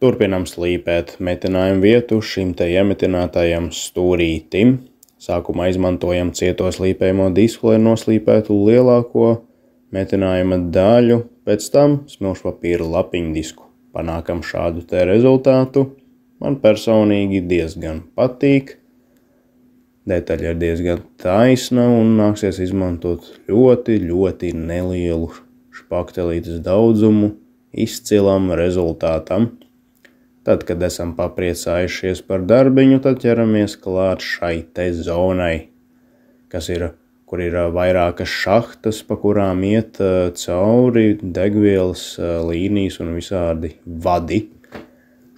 Turpinam slīpēt metinājumu vietu šim te iemetinātajam stūrītim. Sākumā izmantojam cieto slīpējamo disku, lai noslīpētu lielāko metinājuma daļu, pēc tam smilšpapīra lapiņu disku. Panākam šādu te rezultātu. Man personīgi diezgan patīk. Detaļa ir diezgan taisna un nāksies izmantot ļoti nelielu špaktelītes daudzumu izcilam rezultātam. Tad, kad esam papriecājušies par darbiņu, tad ķeramies klāt šai te zonai, kur ir vairākas šahtas, pa kurām iet cauri degvielas līnijas un visādi vadi.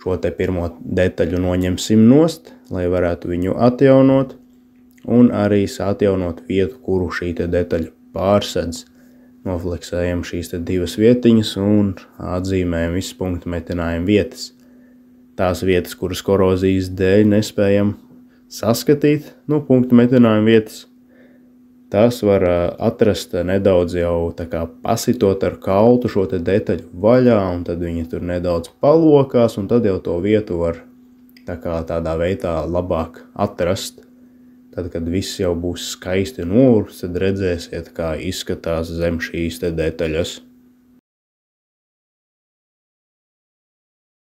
Šo te pirmo detaļu noņemsim nost, lai varētu viņu atjaunot, un arī atjaunot vietu, kuru šī te detaļa pārsedz. Nofleksējam šīs te divas vietiņas un atzīmējam visu punktu metinājumu vietas. Tās vietas, kuras korozijas dēļ nespējam saskatīt, punktu metinājumu vietas, tās var atrast nedaudz jau tā kā pasitot ar kaltu šo te detaļu vaļā, un tad viņi tur nedaudz palokās, un tad jau to vietu var tādā veidā labāk atrast. Tad, kad viss jau būs skaisti novurts, tad redzēsiet, kā izskatās zem šīs te detaļas.